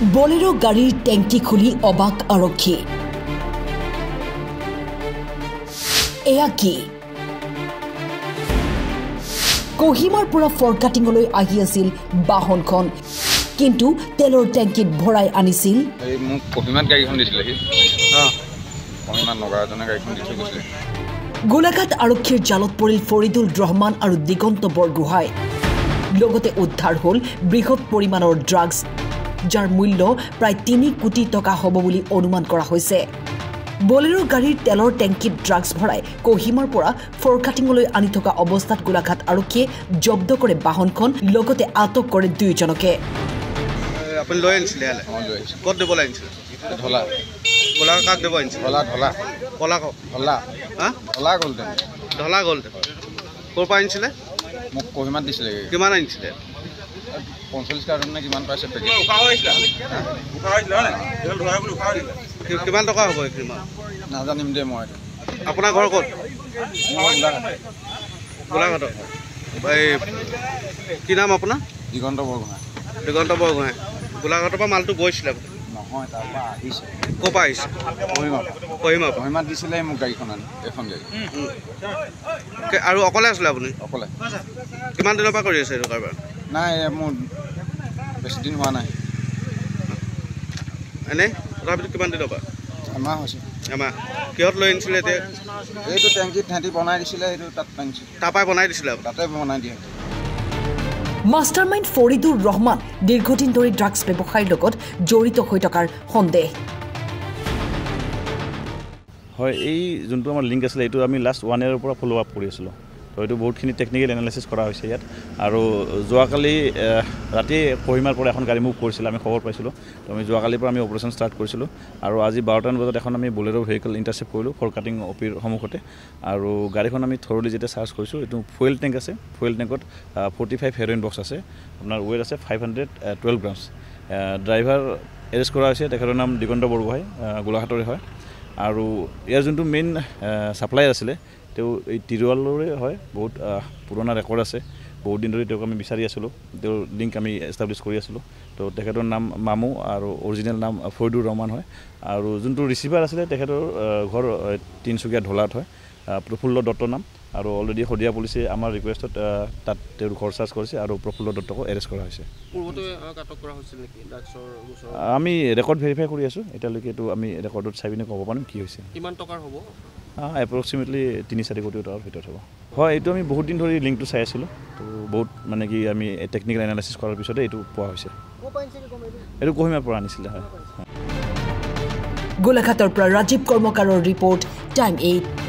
বলেৰো গাড়ীৰ টেংকি খুলি অবাক আৰক্ষী এয়া কি কোহিমাৰ পৰা ফৰকাটিঙলৈ আহি আছিল বাহনখন কিন্তু তেলৰ টেংকিত ভৰাই আনিছিল এই মোক কোহিমাত গাড়ীখন দিছিল কি কোহিমাত নগাজনে গাড়ীখন দি থৈ গৈছিল গোলাঘাট আৰক্ষীৰ জালত পৰিল ফৰিদুল ৰহমান আৰু দিগন্ত বৰগোহাঁই লগতে উদ্ধাৰ হ'ল বৃহৎ পৰিমাণৰ ড্ৰাগছ যাৰ মূল্য প্ৰায় ৩ কোটি টকা হ'ব বুলি অনুমান কৰা হৈছে বলেৰো গাড়ীৰ তেলৰ টেংকিত ড্ৰাগছ ভৰাই কোহিমাৰ পৰা ফৰকাটিঙলৈ আনি থকা অৱস্থাত গোলাঘাট আৰক্ষীয়ে জব্দ কৰে বাহনখন লগতে আটক কৰে দুইজনকে আপুনি লৈ আনিছিলে ক'ত দিব লাগিছিল ঢলা ঢলা কাক দিব আনিছিল ঢলা ঢলা কলা ঢলা হা ঢলা গ'লতে ঢলা গ'ল ক'ৰ পৰা আনিছিলে মোক কোহিমাত দিছিলে কিমান আনিছিলে 45 কাৰ্টন নে কিমান পাইছে পেকেট কিমান টকা হ'ব কিমান নাজানিম দে মই আপোনাৰ ঘৰ ক'ত গোলাঘাটত এই কি নাম আপোনাৰ দিগন্ত বৰগোহাঁই গোলাঘাটৰ পৰা মালটো গৈছিলে নহয় তাৰ পৰা আহিছে ক'ৰ পৰা আহিছে কোহিমাত দিছিলে মোক গাড়ীখন আনি এখন গাড়ী আৰু অকলে আছিলে আপুনি অকলে কিমান দিনৰ পৰা কৰি আছে এইটো কাৰবাৰ নাই মোৰ বেছি দিন হোৱা নাই এনেই তথাপিতো কিমান দিনৰ পৰা এমাহ হৈছে এমাহ কিহত লৈ আনিছিলে এতিয়া এইটো টেংকিত সিহঁতি বনাই দিছিলে এইটো তাত আনিছোঁ তাৰপৰাই বনাই দিছিলে তাতে বনাই দিয়ে মাষ্টাৰমাইণ্ড ফৰিদুৰ ৰহমান দীৰ্ঘদিন ধৰি ড্ৰাগছ ব্যৱসায়ৰ লগত জড়িত হৈ থকাৰ সন্দেহ হয় এই যোনটো আমাৰ লিংক আছিলে এইটো আমি লাষ্ট 1 ইয়াৰৰ পৰা ফ'ল' আপ কৰি আছিলোঁ তো এইটো বহুতখিনি টেকনিকেল এনালাইচিছ কৰা হৈছে ইয়াত আৰু যোৱাকালি ৰাতি কোহিমাৰ পৰা এখন গাড়ী মুভ কৰিছিল আমি খবৰ পাইছিলোঁ তো আমি যোৱাকালিৰ পৰা আমি অপাৰেশ্যন ষ্টাৰ্ট কৰিছিলোঁ আৰু আজি 12টামান বজাত এখন আমি বলেৰো ভেহিকল ইণ্টাৰচেপ্ট কৰিলোঁ ফৰকাটিং অপিৰ সন্মুখতে আৰু গাড়ীখন আমি থৰলি যেতিয়া চাৰ্চ কৰিছোঁ এইটো ফুৱেল টেংক আছে ফুৱেল টেংকত 45 হেৰইন বক্স আছে আপোনাৰ ৱেট আছে 512 গ্ৰামছ ড্ৰাইভাৰ এৰেষ্ট কৰা হৈছে তেখেতৰ নাম দিগন্ত বৰগোহাঁই গোলাঘাটৰে হয় আৰু ইয়াৰ যোনটো মেইন ছাপ্লায়াৰ আছিলে তেওঁ এই তিৰুৱালৰে হয় বহুত পুৰণা ৰেকৰ্ড আছে বহুত দিন ধৰি তেওঁক আমি বিচাৰি আছিলোঁ তেওঁৰ লিংক আমি এষ্টাব্লিছ কৰি আছিলোঁ তো তেখেতৰ নাম মামু আৰু অৰিজিনেল নাম ফৰিদুৰ ৰহমান হয় আৰু যোনটো ৰিচিভাৰ আছিলে তেখেতৰ ঘৰ তিনিচুকীয়া ঢলাত হয় প্ৰফুল্ল দত্ত নাম আৰু অলৰেডি শদিয়া পুলিচে আমাৰ ৰিকুৱেষ্টত তাত তেওঁৰ ঘৰ চাৰ্চ কৰিছে আৰু প্ৰফুল্ল দত্তকো এৰেষ্ট কৰা হৈছে আমি ৰেকৰ্ড ভেৰিফাই কৰি আছোঁ এতিয়ালৈকে এইটো আমি ৰেকৰ্ডত চাই পিনে ক'ব পাৰিম কি হৈছে কিমান টকাৰ হ'ব এপ্ৰক্সিমেটলি 3-4 কোটি টকাৰ ভিতৰত হ'ব হয় এইটো আমি বহুত দিন ধৰি লিংকটো চাই আছিলোঁ তো বহুত মানে কি আমি টেকনিকেল এনালাইচিছ কৰাৰ পিছতে এইটো পোৱা হৈছে এইটো কোহিমাৰ পৰা আনিছিলে হয় গোলাঘাটৰ পৰা ৰাজীৱ কৰ্মকাৰৰ ৰিপৰ্ট টাইম 8